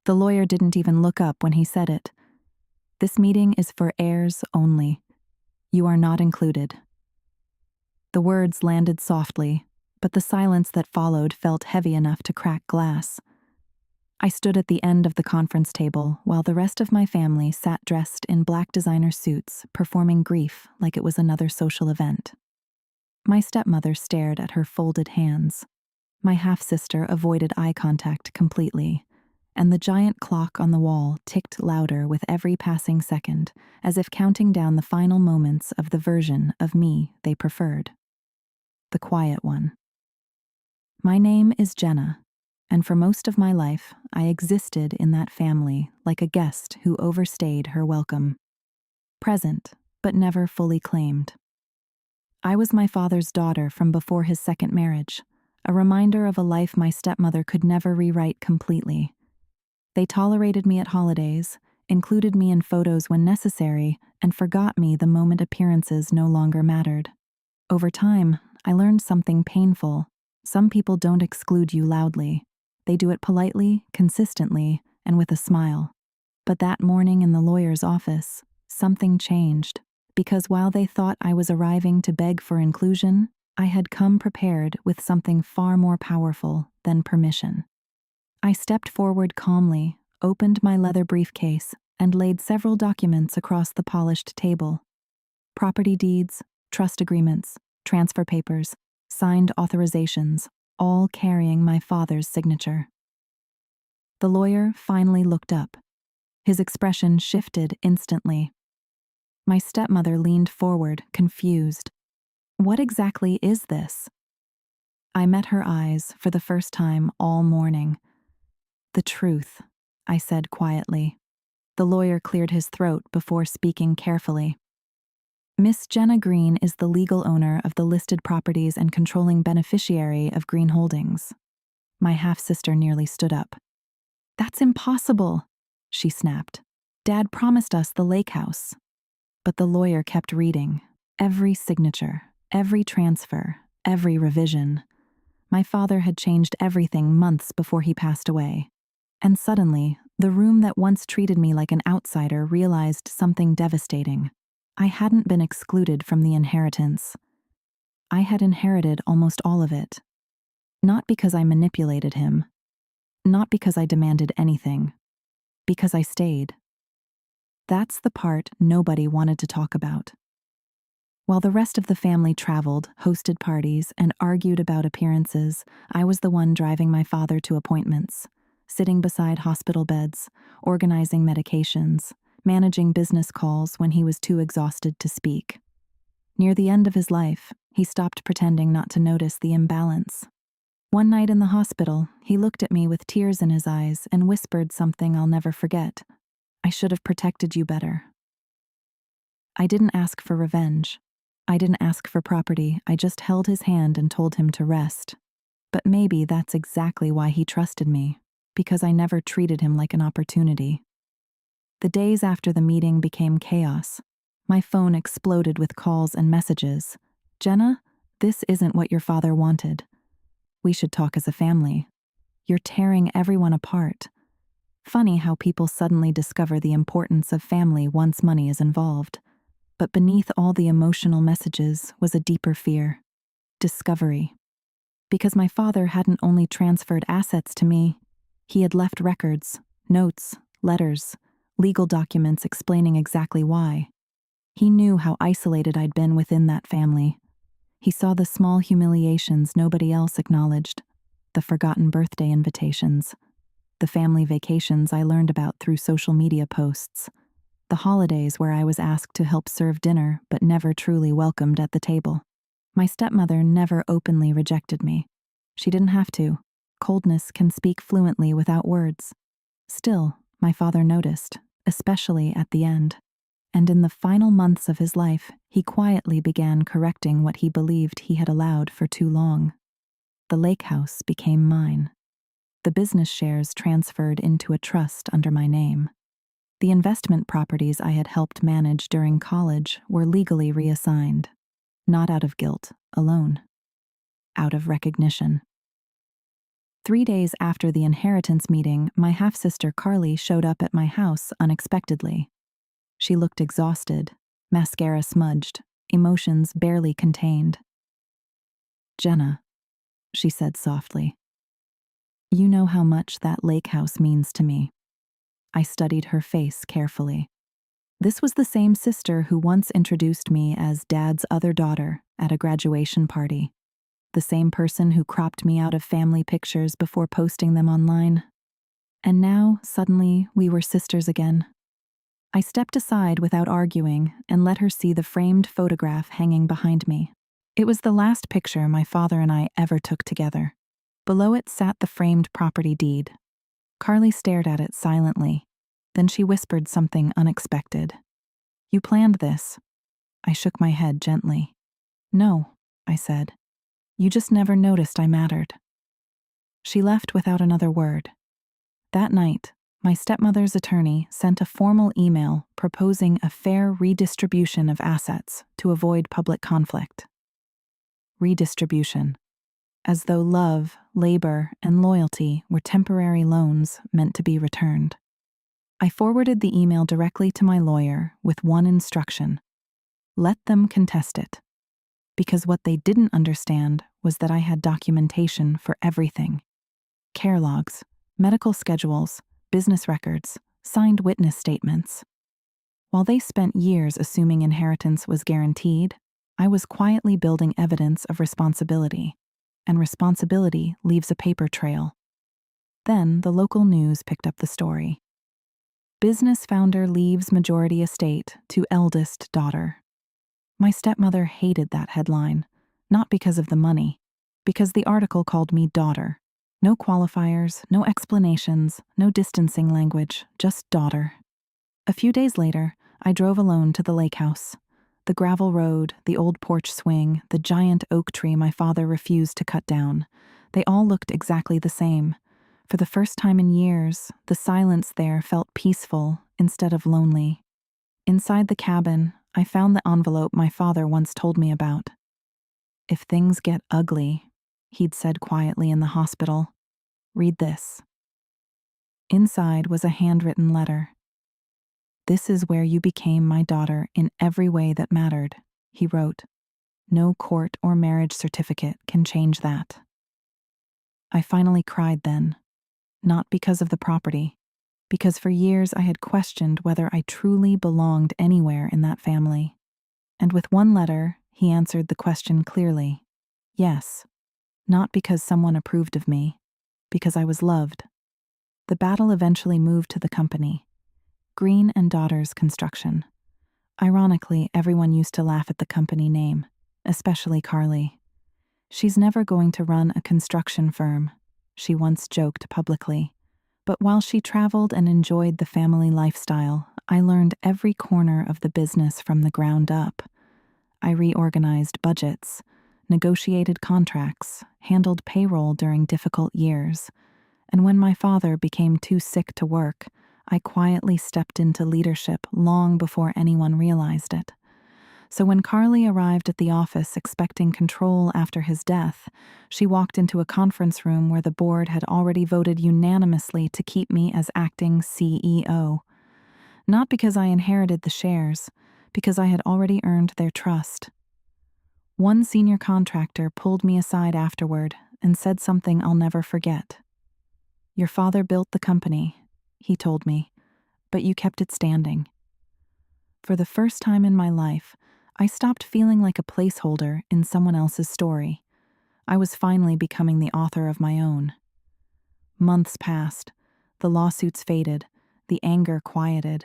The lawyer didn't even look up when he said it. "This meeting is for heirs only. You are not included." The words landed softly, but the silence that followed felt heavy enough to crack glass. I stood at the end of the conference table while the rest of my family sat dressed in black designer suits, performing grief like it was another social event. My stepmother stared at her folded hands. My half-sister avoided eye contact completely, and the giant clock on the wall ticked louder with every passing second, as if counting down the final moments of the version of me they preferred. The quiet one. My name is Jenna, and for most of my life, I existed in that family like a guest who overstayed her welcome. Present, but never fully claimed. I was my father's daughter from before his second marriage, a reminder of a life my stepmother could never rewrite completely. They tolerated me at holidays, included me in photos when necessary, and forgot me the moment appearances no longer mattered. Over time, I learned something painful. Some people don't exclude you loudly. They do it politely, consistently, and with a smile. But that morning in the lawyer's office, something changed, because while they thought I was arriving to beg for inclusion, I had come prepared with something far more powerful than permission. I stepped forward calmly, opened my leather briefcase, and laid several documents across the polished table. Property deeds, trust agreements, transfer papers, signed authorizations, all carrying my father's signature. The lawyer finally looked up. His expression shifted instantly. My stepmother leaned forward, confused. "What exactly is this?" I met her eyes for the first time all morning. "The truth," I said quietly. The lawyer cleared his throat before speaking carefully. "Miss Jenna Green is the legal owner of the listed properties and controlling beneficiary of Green Holdings." My half-sister nearly stood up. "That's impossible," she snapped. "Dad promised us the lake house." But the lawyer kept reading. Every signature, every transfer, every revision. My father had changed everything months before he passed away. And suddenly, the room that once treated me like an outsider realized something devastating. I hadn't been excluded from the inheritance. I had inherited almost all of it. Not because I manipulated him. Not because I demanded anything. Because I stayed. That's the part nobody wanted to talk about. While the rest of the family traveled, hosted parties, and argued about appearances, I was the one driving my father to appointments, sitting beside hospital beds, organizing medications, managing business calls when he was too exhausted to speak. Near the end of his life, he stopped pretending not to notice the imbalance. One night in the hospital, he looked at me with tears in his eyes and whispered something I'll never forget. "I should have protected you better." I didn't ask for revenge. I didn't ask for property. I just held his hand and told him to rest. But maybe that's exactly why he trusted me, because I never treated him like an opportunity. The days after the meeting became chaos. My phone exploded with calls and messages. "Jenna, this isn't what your father wanted. We should talk as a family. You're tearing everyone apart." Funny how people suddenly discover the importance of family once money is involved. But beneath all the emotional messages was a deeper fear. Discovery. Because my father hadn't only transferred assets to me, he had left records, notes, letters, legal documents explaining exactly why. He knew how isolated I'd been within that family. He saw the small humiliations nobody else acknowledged, the forgotten birthday invitations, the family vacations I learned about through social media posts, the holidays where I was asked to help serve dinner but never truly welcomed at the table. My stepmother never openly rejected me. She didn't have to. Coldness can speak fluently without words. Still, my father noticed, especially at the end. And in the final months of his life, he quietly began correcting what he believed he had allowed for too long. The lake house became mine. The business shares transferred into a trust under my name. The investment properties I had helped manage during college were legally reassigned, not out of guilt alone, out of recognition. 3 days after the inheritance meeting, my half-sister Carly showed up at my house unexpectedly. She looked exhausted, mascara smudged, emotions barely contained. "Jenna," she said softly, "you know how much that lake house means to me." I studied her face carefully. This was the same sister who once introduced me as Dad's other daughter at a graduation party. The same person who cropped me out of family pictures before posting them online. And now, suddenly, we were sisters again. I stepped aside without arguing and let her see the framed photograph hanging behind me. It was the last picture my father and I ever took together. Below it sat the framed property deed. Carly stared at it silently. Then she whispered something unexpected. "You planned this." I shook my head gently. "No," I said. "You just never noticed I mattered." She left without another word. That night, my stepmother's attorney sent a formal email proposing a fair redistribution of assets to avoid public conflict. Redistribution. As though love, labor, and loyalty were temporary loans meant to be returned. I forwarded the email directly to my lawyer with one instruction: let them contest it. Because what they didn't understand was that I had documentation for everything. Care logs, medical schedules, business records, signed witness statements. While they spent years assuming inheritance was guaranteed, I was quietly building evidence of responsibility. And responsibility leaves a paper trail. Then the local news picked up the story. Business founder leaves majority estate to eldest daughter. My stepmother hated that headline, not because of the money, because the article called me daughter. No qualifiers, no explanations, no distancing language, just daughter. A few days later, I drove alone to the lake house. The gravel road, the old porch swing, the giant oak tree my father refused to cut down. They all looked exactly the same. For the first time in years, the silence there felt peaceful instead of lonely. Inside the cabin, I found the envelope my father once told me about. "If things get ugly," he'd said quietly in the hospital, "read this." Inside was a handwritten letter. "This is where you became my daughter in every way that mattered," he wrote. "No court or marriage certificate can change that." I finally cried then, not because of the property, because for years I had questioned whether I truly belonged anywhere in that family. And with one letter, he answered the question clearly. Yes, not because someone approved of me, because I was loved. The battle eventually moved to the company, Green and Daughters Construction. Ironically, everyone used to laugh at the company name, especially Carly. "She's never going to run a construction firm," she once joked publicly. But while she traveled and enjoyed the family lifestyle, I learned every corner of the business from the ground up. I reorganized budgets, negotiated contracts, handled payroll during difficult years. And when my father became too sick to work, I quietly stepped into leadership long before anyone realized it. So when Carly arrived at the office expecting control after his death, she walked into a conference room where the board had already voted unanimously to keep me as acting CEO. Not because I inherited the shares, because I had already earned their trust. One senior contractor pulled me aside afterward and said something I'll never forget. "Your father built the company," he told me, "but you kept it standing." For the first time in my life, I stopped feeling like a placeholder in someone else's story. I was finally becoming the author of my own. Months passed. The lawsuits faded. The anger quieted.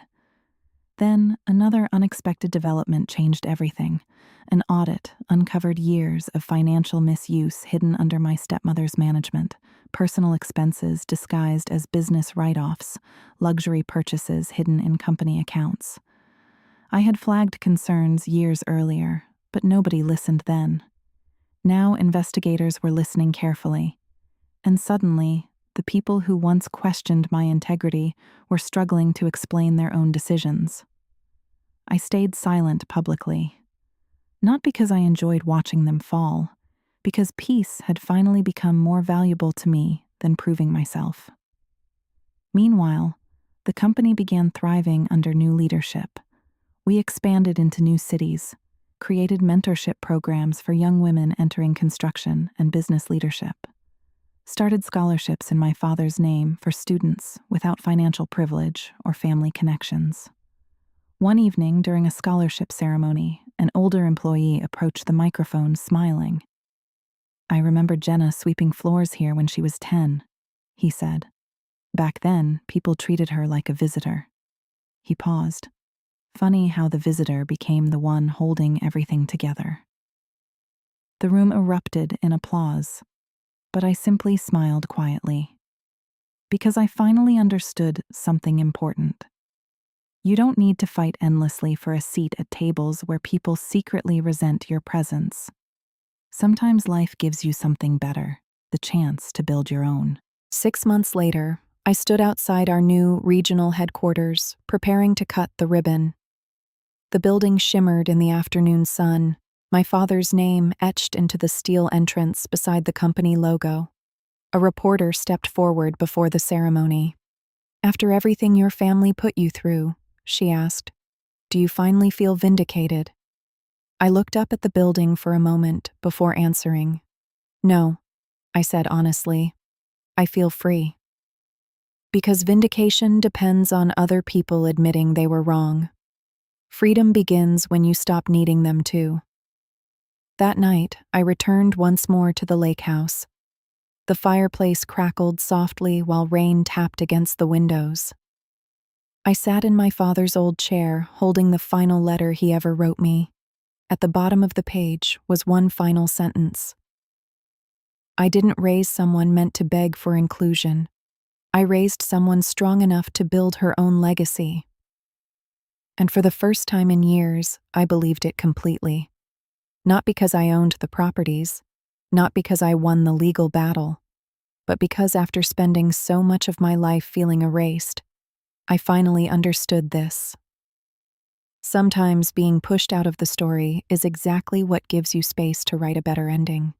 Then, another unexpected development changed everything. An audit uncovered years of financial misuse hidden under my stepmother's management, personal expenses disguised as business write-offs, luxury purchases hidden in company accounts. I had flagged concerns years earlier, but nobody listened then. Now investigators were listening carefully. And suddenly, the people who once questioned my integrity were struggling to explain their own decisions. I stayed silent publicly. Not because I enjoyed watching them fall, because peace had finally become more valuable to me than proving myself. Meanwhile, the company began thriving under new leadership. We expanded into new cities, created mentorship programs for young women entering construction and business leadership, started scholarships in my father's name for students without financial privilege or family connections. One evening during a scholarship ceremony, an older employee approached the microphone smiling. "I remember Jenna sweeping floors here when she was 10, he said. Back then, people treated her like a visitor. He paused. Funny how the visitor became the one holding everything together. The room erupted in applause, but I simply smiled quietly. Because I finally understood something important. You don't need to fight endlessly for a seat at tables where people secretly resent your presence. Sometimes life gives you something better, the chance to build your own. 6 months later, I stood outside our new regional headquarters, preparing to cut the ribbon. The building shimmered in the afternoon sun, my father's name etched into the steel entrance beside the company logo. A reporter stepped forward before the ceremony. "After everything your family put you through," she asked, "do you finally feel vindicated?" I looked up at the building for a moment before answering. "No," I said honestly. "I feel free." Because vindication depends on other people admitting they were wrong. Freedom begins when you stop needing them to. That night, I returned once more to the lake house. The fireplace crackled softly while rain tapped against the windows. I sat in my father's old chair, holding the final letter he ever wrote me. At the bottom of the page was one final sentence. "I didn't raise someone meant to beg for inclusion. I raised someone strong enough to build her own legacy." And for the first time in years, I believed it completely. Not because I owned the properties, not because I won the legal battle, but because after spending so much of my life feeling erased, I finally understood this. Sometimes being pushed out of the story is exactly what gives you space to write a better ending.